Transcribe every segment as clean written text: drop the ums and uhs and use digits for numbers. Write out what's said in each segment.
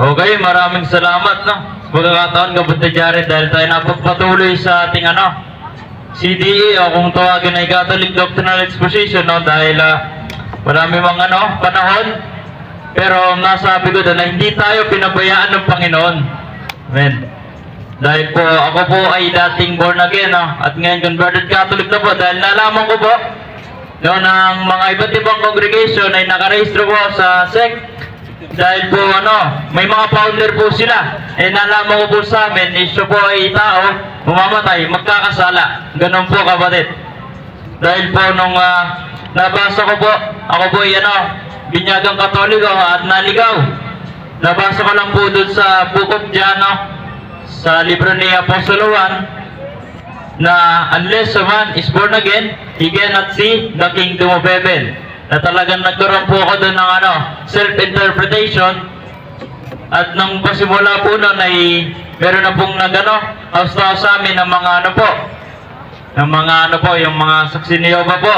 Okay, maraming salamat, no? Sa pagkakataon, Kapatid Jared, dahil tayo napagpatuloy sa ating, CDE, o kung tawagin ay Catholic Doctrinal Exposition, no? Dahil, marami mga, panahon, pero nasabi ko doon na hindi tayo pinabayaan ng Panginoon. Amen. Dahil po, ako po ay dating born again, no? At ngayon converted Catholic na po, dahil nalaman ko po, no, ng mga iba't ibang congregation ay nakarehistro po sa sect. Dahil po may mga founder po sila. Nalaman ko po sa amin, siya po ay tao, mamamatay, magkakasala. Ganun po, kapatid. Dahil po nung nabasa ko po, ako po ay binyagang Katoliko at naligaw. Nabasa ko lang po doon sa Book of John, sa libro ni Apostol Juan, na unless a man is born again, he cannot see the kingdom of heaven. Na talagang nagkaroon po ako doon ng self-interpretation. At nung pasimula po noon ay meron na pong haustaw sa amin ng mga yung mga saksi ni Jehovah po.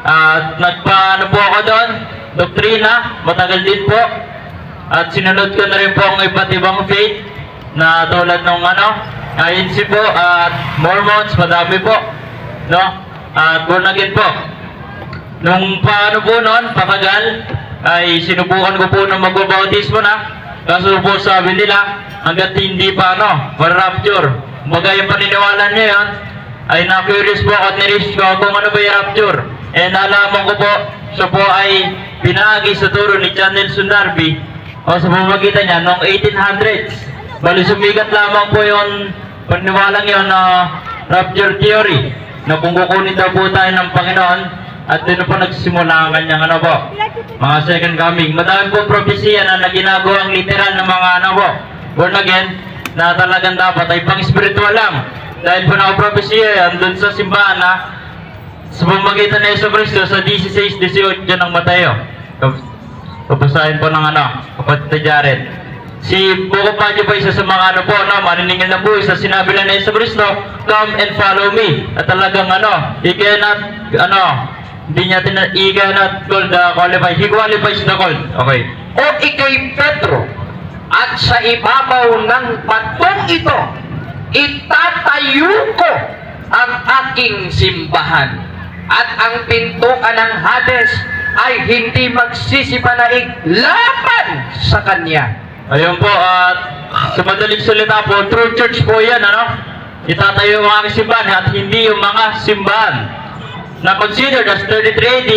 At nagpa po ako doon, doktrina, matagal din po. At sinunod ko na rin po ang iba't ibang faith na tulad ng INC po at Mormons, madami po, no? At born again po. Nung paano po noon, patagal, ay sinubukan ko po ng magbabautismo na. Kaso po sabi nila, hanggat hindi pa ma-rapture. Baga yung paniniwala niya yun, ay na-curious po ako at niresearch ko kung ano ba yung rapture. Nalaman ko po, siya po ay pinahagi sa turo ni John Nelson Darby, o sa pamamagitan niya, noong 1800s. Bali sumigat lamang po yung paniwalang yun na rapture theory, na kung kukunin daw po tayo ng Panginoon. At doon po nagsisimula ang kanyang mga second coming. Madami po propesya na ginagawang literal ng mga born again, na talagang dapat ay pang-spiritual lang. Dahil po nakapropesya yan doon sa simbahan na sa pamamagitan ng Yesu Cristo sa 16:18 ng Mateo. Papasahin po ng Kapatid Jared. Si Buko Padyo po isa sa mga maniningil na po isa sinabi lang ng Yesu Cristo, come and follow me. At talagang he cannot hindi niya he cannot call the qualified. He qualifies the called. Okay. O ikay Pedro, at sa ibabaw ng batong ito, itatayo ko ang aking simbahan. At ang pintuan ng Hades ay hindi magsisipanaig laban sa kanya. Ayun po, at sa madaling salita po, true church po yan, itatayo ang aking simbahan at hindi yung mga simbahan na considered as 33 AD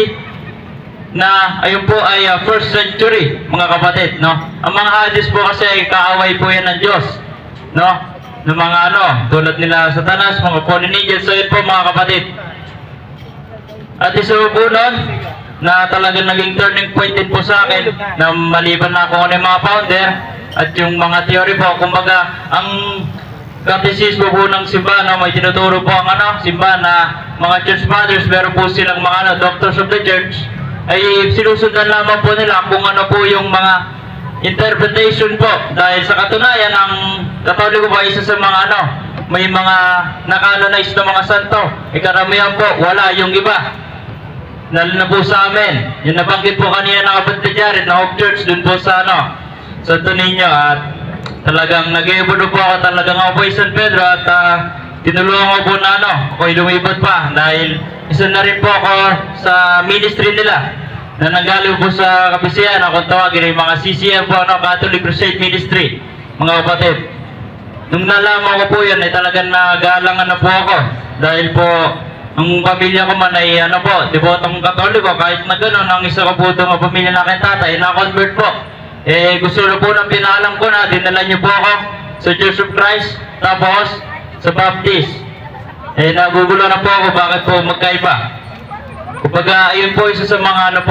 na ayun po ay 1st century, mga kapatid, Ang mga Hades po kasi ay kaaway po yan ng Diyos, ng mga tulad nila Satanas, mga fallen angels. So yun po, mga kapatid. At isa po nun, na talagang naging turning point din po sa akin, na maliban na kung ano yung mga founder at yung mga theory po, kumbaga ang Catecismo po ng simbahan, may tinuturo po ang simbahan na mga church fathers, meron po silang mga doctors of the church, ay sinusundan lamang po nila kung ano po yung mga interpretation po. Dahil sa katunayan, ang Katoliko po isa sa mga may mga nakanonize na mga santo. Karamihan po, wala yung iba. Lalo na po sa amin. Yung nabanggit po kanina ng Kapatid Jared na Hope Church, dun po sa Santo Niño. At talagang nag-iibuno po ako, talagang ako po ay San Pedro at tinulungan ko po na ako'y lumipat pa dahil isa na rin po ako sa ministry nila na nanggaling po sa Kapisian, kung tawagin yung mga CCM po, Catholic Crusade Ministry, mga kapatid. Nung nalaman ko po yan, ay talagang nagalangan na po ako dahil po ang pamilya ko man ay debotong Katoliko. Kahit na gano'n, ang isa ko po itong pamilya na aking tatay, na-convert po. Gusto na po ng pinalam ko na dinala niyo po ako sa Church of Christ, tapos sa Baptist. Nagugulo na po ako bakit po magkaiba. Kumbaga, ayun po isa sa mga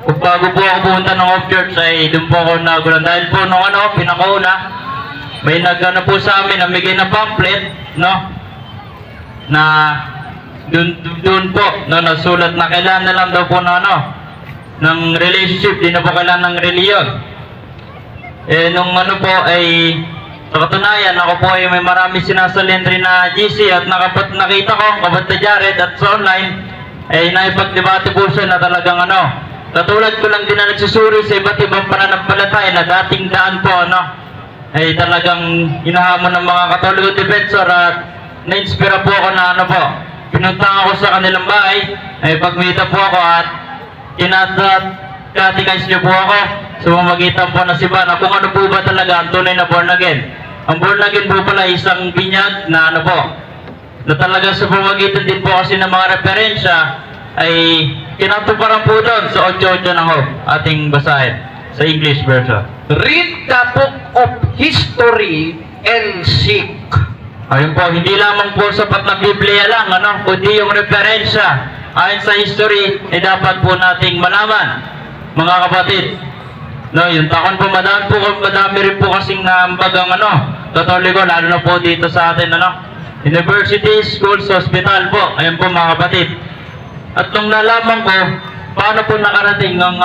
kung bago po ako pumunta ng Hope Church ay doon po ako nagulan. Dahil po nung pinakauna, may po sa amin, namigay na pamphlet, na doon po, nasulat na kailangan na lang daw po ng relationship, di na po kailangan ng reliyon. Nung po ay sa katunayan, ako po ay may marami sinasalin rin na GC at nakita ko, Kapatid Jared, at sa online, ay naipagdebate po siya na talagang Katulad ko lang din na nagsusuri sa iba't ibang pananampalataya na dating daan po, ay talagang inahamon ng mga Katoliko defensor at na-inspira po ako na pinuntahan ako sa kanilang bahay, ay pagmita po ako at catechise niyo po ako sa pamamagitan po ng simbahan kung ano po ba talaga ang tunay na born again. Ang born again po pala isang binyag na na talaga sa pamamagitan din po kasi ng mga referensya ay kinatuparan po doon sa 8.8 ng Hope, ating basahin sa English version. Read the book of history and seek. Ayun po, hindi lamang po sapat na Biblia lang, kundi yung referensya ayon sa history ay dapat po nating malaman, mga kapatid. Yung takon po, madami rin po kasing naambagang Katoliko, lalo na po dito sa atin, universities, schools, hospital po. Ayun po mga kapatid. At nung nalaman ko, paano po nakarating ang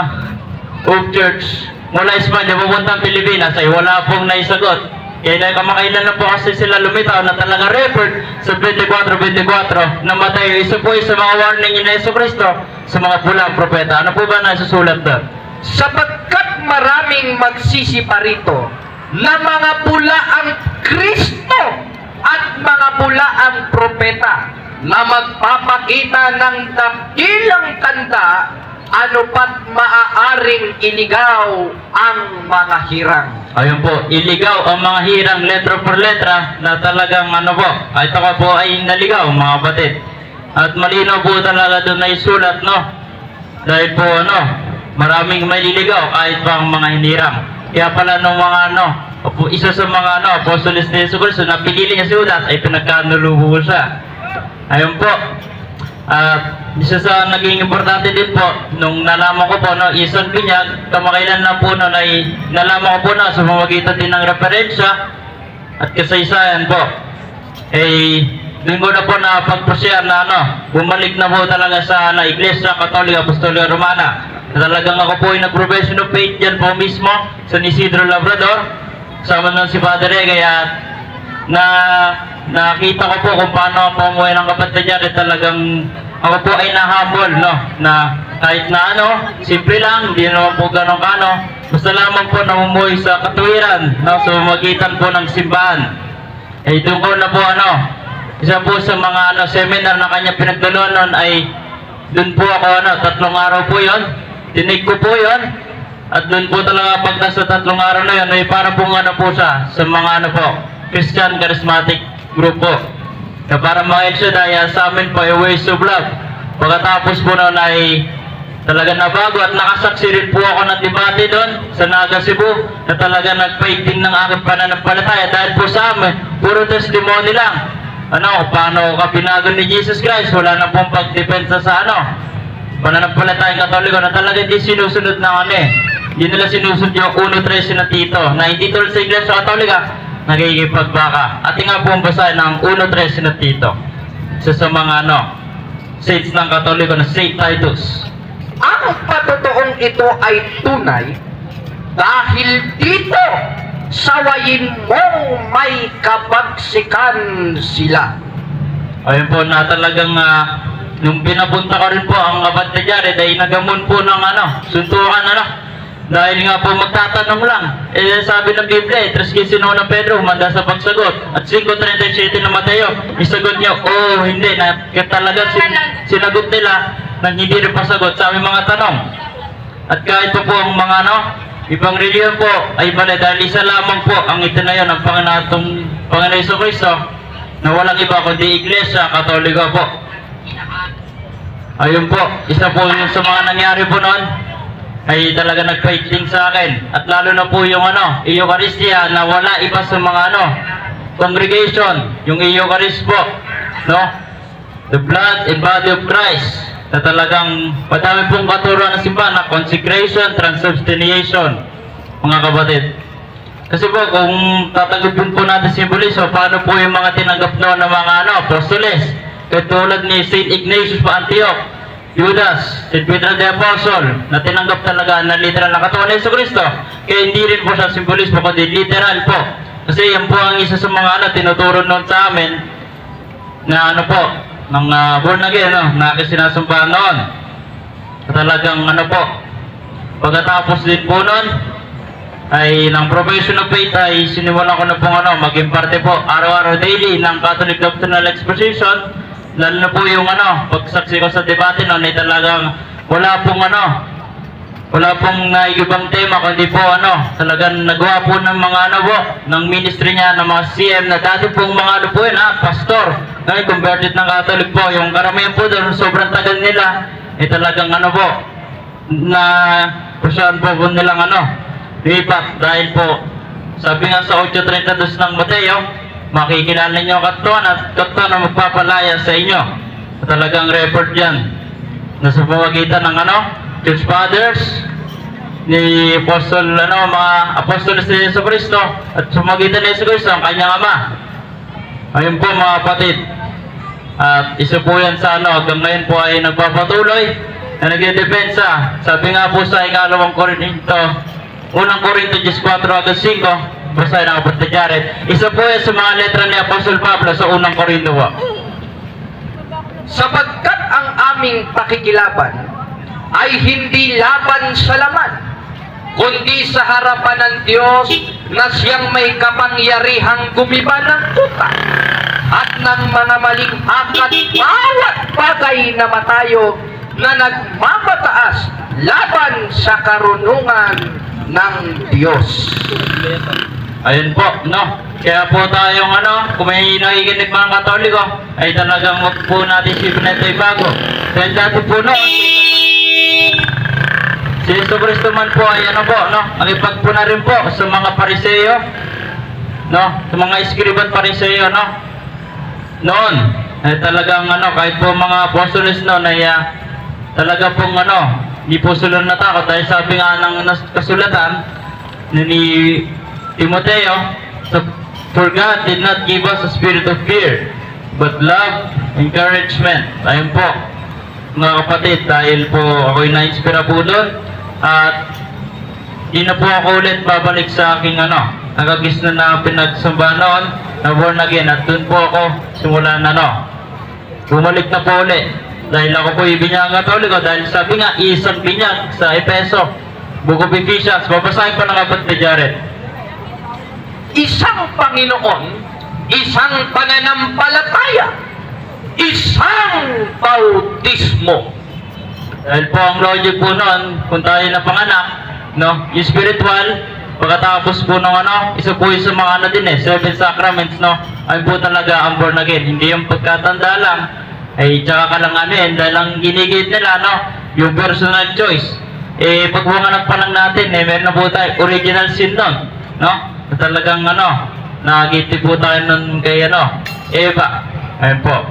Hope Church mula Espanya papuntang Pilipinas ay wala pong naisagot. Kaya kamakailan na po kasi sila lumitaw na talaga record sa 24:24 na Mateo. Isa po sa mga warning ni Yesu Cristo sa mga pulang propeta. Ano po ba nasusulat doon? Sapagkat maraming magsisiparito na mga pula ang Kristo at mga pula ang propeta na magpapakita ng dakilang tanda, ano pat maaaring iligaw ang mga hirang. Ayun po, iligaw ang mga hirang letra por letra na talagang ito ko po ay naligaw mga kapatid. At malinaw po talaga doon na isulat, dahil po maraming maliligaw kahit pa ang mga hinirang. Kaya pala nung mga isa sa mga apostoles ni Yesu Cristo na pinili niya si Judas ay pinagkanulubo siya. Ayun po. At isa sa naging importante din po, nung nalaman ko po, isang binyag, kamakailan na po ay nalaman ko po sa pamamagitan din ng referensya at kasaysayan po. Doon ko na po na pagprosyar na bumalik na po talaga sa Iglesia Katolika Apostolika Romana. Talagang ako po ay nag-profession of faith dyan po mismo sa Isidro Labrador, kasama nun si Father Egay, at nakita ko po kung paano po umuwi ng kapatid niya. Talagang ako po ay nahabol, na kahit na simple lang, hindi naman po ganun basta lamang po namumuhay sa katuwiran, sa pamamagitan po ng simbahan. Doon ko na po isa po sa mga seminar na kanya pinagdaloan nun ay doon po ako 3 araw po yon. Tinig ko po yon. At doon po talaga pag nasa 3 araw na yun ay para po po siya sa mga Christian Charismatic Group po. Na para mga Elshadaya sa amin po ay ways of love. Pagkatapos po noon ay talaga nabago at nakasaksi rin po ako ng debate doon sa Naga Cebu na talaga nagpaiting ng aking pananampalataya dahil po sa amin, puro testimony lang. Paano ka binago ni Jesus Christ, wala na pong pagdepensa sa pananampalatayang Katoliko na talaga hindi sinusunod na hindi nila sinusunod yung 1.13 na Tito na hindi tulad sa Iglesia Katolika nagiging-pagbaka. At nga po ang basahin ng 1.13 na Tito. Isa sa mga saints ng Katoliko na Saint Titus. Ang patotoong ito ay tunay dahil dito sawayin mong may kabagsikan sila. Ayun po na talagang nung pinapunta ko rin po ang kapatid niya, dahil nagamon po ng suntukan dahil nga po magtatanong lang. Sabi ng Biblia, 3:15 ng Pedro, humanda sa pagsagot. At 5:37 ng Mateo, isagot niya, hindi. Talaga sinagot nila nang hindi rin pasagot sa aming mga tanong. At kahit po ang mga ibang reliyon po ay bale dahil isa lamang po ang itinayo ng Panginoon Hesus Kristo na walang iba kundi Iglesia Katolika po. Ayun po, isa po yung sa mga nangyari po noon ay talaga nag-fighting sa akin. At lalo na po yung Eucharistia na wala iba sa mga congregation, yung Eucharist po, the blood and body of Christ, na talagang madami pong katuruan ng simbahan na consecration, transubstantiation, mga kapatid. Kasi po, kung tatagipin po natin simbolismo, paano po yung mga tinanggap noon ng mga apostoles? Katulad ni St. Ignatius pa Antioch, Judas, St. Peter the Apostle, na tinanggap talaga na literal na katawan ng Yesu Cristo. Kaya hindi rin po siya simbolismo, kundi literal po. Kasi yan po ang isa sa mga tinuturo noon sa amin, na ng born again, na sinasumbahan noon. Talagang po, Pagkatapos din po nun, ay ng profession of faith ay sinimulan ko na pong maging parte po araw-araw daily ng Catholic Doctrinal Exposition, lalo na po yung pagsaksi ko sa debate noon ay talagang wala pong naigibang tema kundi po talagang nagawa po ng mga ng ministry niya, ng mga CM na dati pong mga po yun pastor, ngayon converted ng Catholic po, yung karamihan po doon sobrang tagal nila ay talagang po na pasyahan po nilang lipat dahil po sabi nga sa 8:32 ng Mateo, makikilala ninyo katawan at katawan na magpapalaya sa inyo. Talagang record yan na sa pamagitan ng Church Fathers ni Apostol mga Apostolos ni Yesu Cristo at sa pamagitan ni Yesu Cristo ang kanyang Ama. Ayun po mga kapatid, at isa po yan sa hanggang ngayon po ay nagpapatuloy na nagdedepensa. Sabi nga po sa Unang Korinto 4:5, basta ng kapatid Jared. Isa po yan sa mga letra ni Apostol Pablo sa Unang Korinto po. Sapagkat ang aming pakikilaban ay hindi laban sa laman, kundi sa harapan ng Diyos na siyang may kapangyarihang gumiba ng tuta at ng mga maling akad bawat bagay na matayo na nagmamataas laban sa karunungan ng Diyos. Ayun po, kaya po tayong kung may nakikinig mga Katoliko, ay talagang wag po natin isipin na ito'y bago. Dahil dati po si Yesu Cristo man po ay nakipag po na rin po sa mga Pariseo, sa mga Eskriba at Pariseo, noon, ay talagang kahit po mga apostoles noon ay talaga pong hindi po sila natakot dahil sabi nga ng kasulatan ni Timoteo, for God did not give us a spirit of fear, but love, encouragement. Ayun po, mga kapatid, dahil po ako'y na-inspira po doon at di na po ako ulit babalik sa aking nagagis na pinagsamba noon na born again, at doon po ako simula bumalik na po ulit. Dahil ako po ibinyang Katoliko, dahil sabi nga, isang binyag sa Epeso, Book of Ephesians, babasahin pa ng kapatid Jared. Isang Panginoon, isang pananampalataya, isang bautismo. Dahil po ang logic po noon, kung tayo na panganak, yung spiritual, pagkatapos po ng isa po yung sa mga din seven sacraments, ay po talaga ang born again. Hindi yung pagkatanda lang, ay tsaka ka lang dahil ang ginigit nila, yung personal choice. Pag mga pa lang natin, meron na po tayo original sin nun, na talagang nakagiti po tayo nun kay Eva. Ayun po.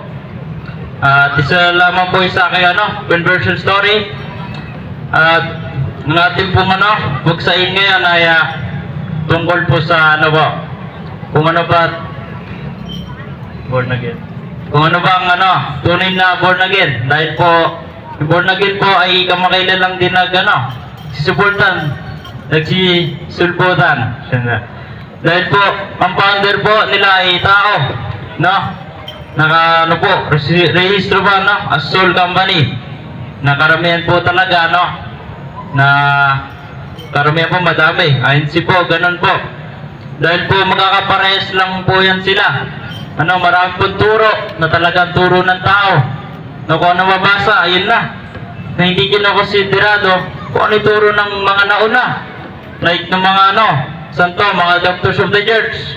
At isa lamang po sa aking conversion story. At ng ating pong buksain ngayon ay tungkol po sa kung ba born again. Kung ano ba ang tunay na born again. Dahil po, yung born again po ay kamakailan lang din sisuportan, nagsisulputan. Dahil po, ang founder po nila ay tao, rehistro ba, as soul company. Na karamihan po talaga, na karamihan po madami. INC po, ganun po. Dahil po, magkakaparehas lang po yan sila. Marami pong turo na talagang turo ng tao. Kung ano mabasa, ayun na. Na hindi kinokonsiderado kung ano turo ng mga nauna. Like ng mga santo, mga doctors of the church.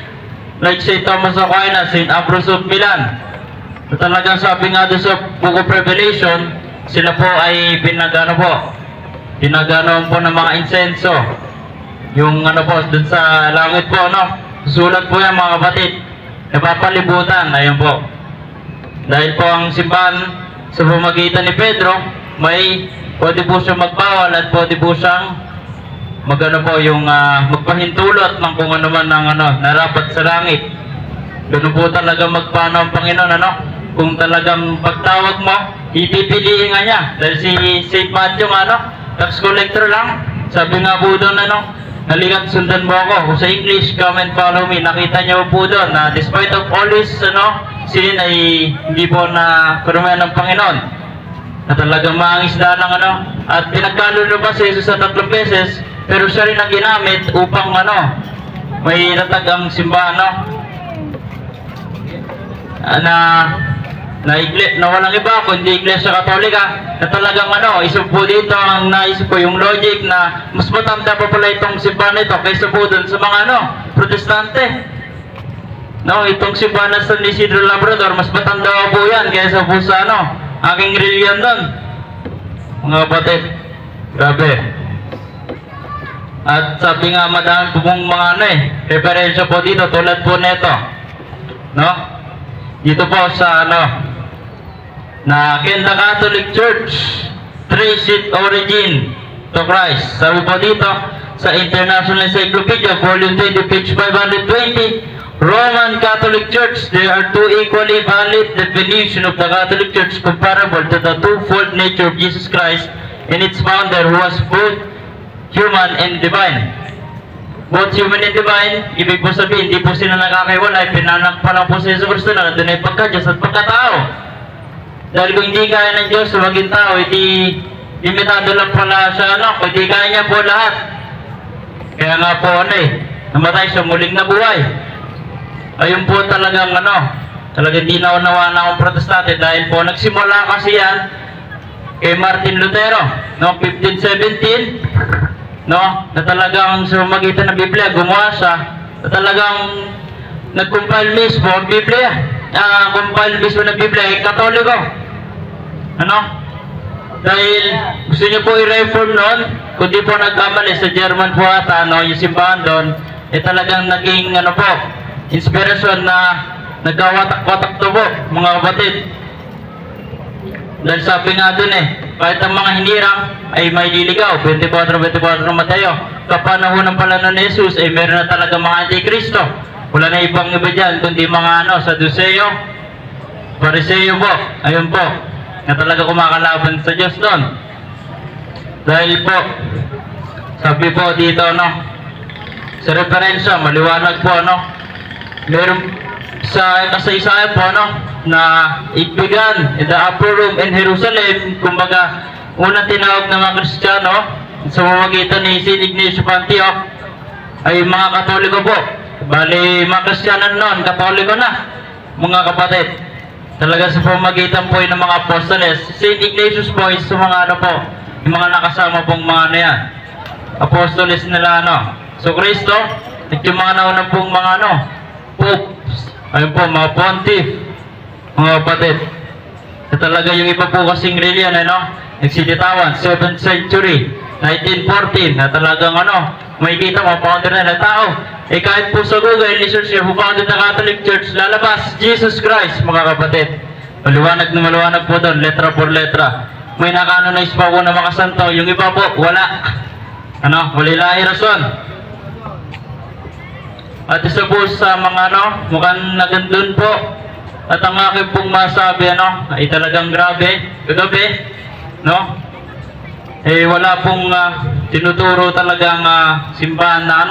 Like St. Thomas Aquinas, St. Ambrose of Milan. Na talagang sabi nga doon sa Book of Revelation, sila po ay pinagano po ng mga insenso. Yung po, doon sa langit po, susulat po yan mga kapatid. Napapalibutan, ayun po. Dahil po ang simbahan sa pamagitan ni Pedro, pwede po siyang magbawal at pwede po siyang magpahintulot ng kung ano man ng narapat sa langit. Ganun po talaga magpano ang Panginoon, kung talagang pagtawag mo, ipipiliin nga niya. Dahil si St. Matthew tax collector lang, sabi nga po doon halika't sundan mo ako. Sa English, come and follow me. Nakita niyo po doon na despite of all his sin ay hindi po na karumahan ng Panginoon. Na talagang maangisda lang At pinagkaloob pa si Jesus sa 3 beses, pero siya rin ang ginamit upang may natag ang simbahan, na walang iba kundi Iglesia Katolika, na talagang isip po dito ang naisip ko yung logic na mas matanda pa pala itong simbahan ito kaysa po dun sa mga Protestante. Itong simbahan ng San Isidro Labrador, mas matanda po yan kaysa po sa aking reliyon doon. Mga kapatid, grabe. At sabi nga, madami po pong mga referensya po dito tulad po neto. Dito po sa na Kenda Catholic Church trace its origin to Christ. Sabi po dito sa International Encyclopedia Volume 20 page 520, Roman Catholic Church, there are two equally valid definitions of the Catholic Church comparable to the twofold nature of Jesus Christ and its founder, who was both human and divine. Both human and divine, ibig po sabihin, hindi po sila nakakaiwalay, pinanak pa lang po si Jesus Cristo na nandun ay pagka-Diyos at pagkatao. Dahil kung hindi kaya ng Diyos maging tao, hindi limitado lang pala siya, hindi kaya niya po lahat. Kaya nga po, namatay siya, muling nabuhay. Ayun po talagang talagang di naunawa na akong protestante dahil po nagsimula kasi yan kay Martin Lutero, 1517, na talagang sa magitan ng Biblia, gumawa siya, na talagang nag-compile mismo ang Biblia, compile mismo ng Biblia, ay Katoliko. Dahil gusto niyo po i-reform noon, kundi po nagkamali sa German po ata, yung simbahan doon, talagang naging inspirasyon na nagkawatak-watak to po, mga kapatid. Dahil sabi nga dun kahit ang mga hinirang ay may liligaw, 24 Mateo. Kapanahonan pala nun ni Jesus, meron na talaga mga antikristo. Wala na ibang iba dyan, kundi mga Saduseo, Pariseo po, ayun po, na talaga kumakalaban sa Diyos doon. Dahil po, sabi po dito, sa referensya, maliwanag po, meron sa kasaysayan po, na it began in the upper room in Jerusalem, kumbaga, unang tinawag ng mga Kristiyano sa pamamagitan ni St. Ignatius of Antioch ay mga Katoliko po. Bali, mga Kristiyano noon, Katoliko na, mga kapatid. Talaga sa pamamagitan po ng mga apostoles. St. Ignatius po is sa mga po, yung mga nakasama pong mga yan, apostoles nila So Kristo, at yung mga naunang pong mga popes, ayun po, mga pontiff, mga kapatid. At talaga yung iba po kasing reliyon, nagsilitawan, 7th century, 1914, na talagang may kita mga founder na tao. Kahit po sa Google, research who founded the Catholic Church, lalabas, Jesus Christ, mga kapatid. Maliwanag na maliwanag po doon, letra por letra. May naka-canonize pa po ng mga santo, yung iba po, wala. Wala rason. At isa po sa mga mukhang nagandun po. At ang aking pong masabi, ay talagang grabe, kagabi, wala pong tinuturo talagang simbahan na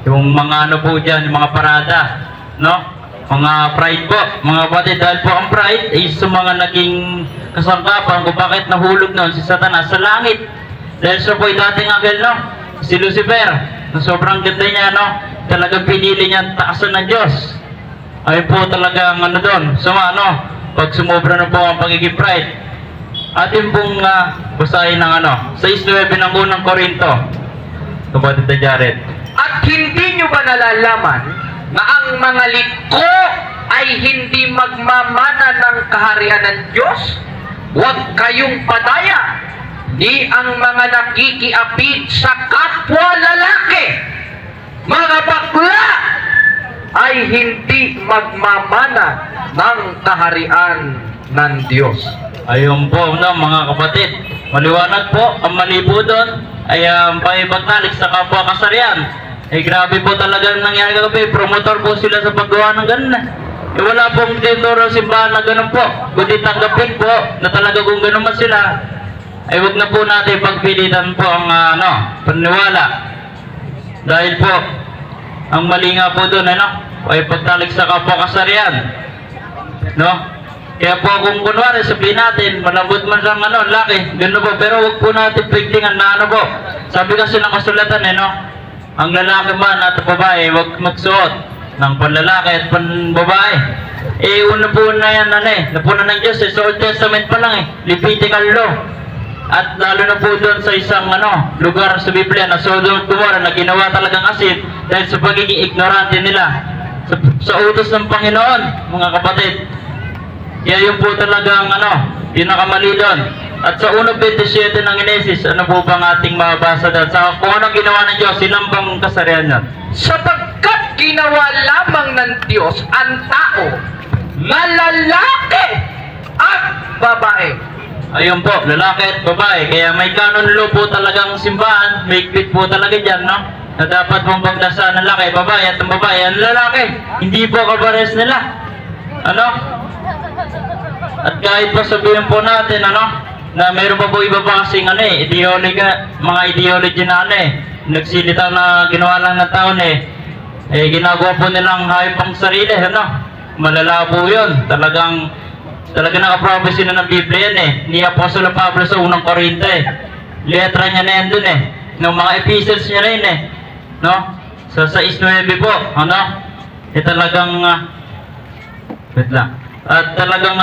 yung mga po dyan, yung mga parada, mga pride po, mga kapatid, dahil po ang pride ay sa mga naging kasangkapan kung bakit nahulog noon si Satanas sa langit. Dahil siya po ay dating anghel, si Lucifer, na sobrang ganda niya, talagang pinili niya taasan ng Diyos. Ay po talagang doon, pag sumobra na po ang pagiging pride. Atin pong basahin ng 6:9 ng unang Korinto. Kapatid na Jared. At hindi nyo ba nalalaman na ang mga liko ay hindi magmamana ng kaharian ng Diyos? Huwag kayong padaya, di ang mga nakikiapid sa kapwa lalaki, mga bakla, ay hindi magmamana ng kaharian ng Diyos. Ayun po mga kapatid, maliwanag po, ang mali po doon ay paipagtalik sa kapwa kasarian. Grabe po talaga nangyari kagabi, promotor po sila sa paggawa ng ganun. Wala pong tinuturo simbahan na ganun po, kundi tanggapin po na talaga kung ganun man sila, ay huwag na po natin pagpilitan po ang paniwala. Dahil po, ang mali nga po doon, ay pagtalik sa kapwa kasarian. Kaya po kung kunwari sabihin natin, malambot man lang laki, gano'n po, pero huwag po natin pigtingan na po. Sabi kasi ng kasulatan ang lalaki man at babae, huwag magsuot ng panlalaki at panbabae. Una po na yan, napuna ng Diyos, sa Old Testament pa lang Levitical law. At lalo na po doon sa isang lugar sa Biblia na Sodom at Gomorrah na ginawa talagang asin dahil sa pagiging ignorante nila sa utos ng Panginoon, mga kapatid. Kaya yun po talagang pinakamali doon. At sa 1:27 ng Genesis, ano po bang ating mabasa doon? Sa kung anong ginawa ng Diyos, silang bang kasarian yan? Sapagkat ginawa lamang ng Diyos ang tao na lalaki at babae. Ayun po, lalaki at babae. Kaya may canon law po talagang simbahan, may ikpit po talaga dyan, na dapat mong pagdasa ng lalaki, babae at ang babae, ang lalaki. Hindi po kapares nila. At kahit pa sabihin po natin, na mayroon pa po iba pa kasing mga ideology na nagsilitaw na ginawa lang ng taon ginagawa po nilang hayop ang sarili, malala po yun. Talagang naka-prophecy na ng Biblia yan ni Apostol Pablo sa unang Korinto letra niya na yan dun ng mga epistles niya na yun sa 6:9 po, talagang wait lang. At talagang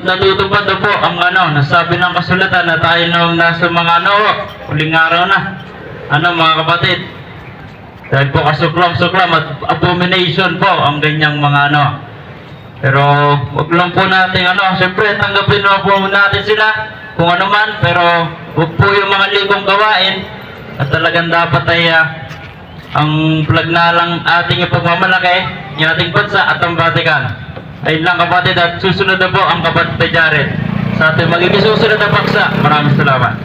natutupad na po ang nasabi ng kasulatan na tayo nung nasa mga huling araw na mga kapatid, dahil po kasuklam-suklam at abomination po ang ganyang mga pero wag lang po natin siyempre tanggapin po natin sila kung ano man, pero wag po yung mga ligong gawain at talagang dapat ay ang plagnalang ating ipagmamalaki, yung ating bansa at ang Vatican. Ayun lang kapatid, at susunod na po ang kapatid Jared sa ating magiging susunod na paksa. Maraming salamat.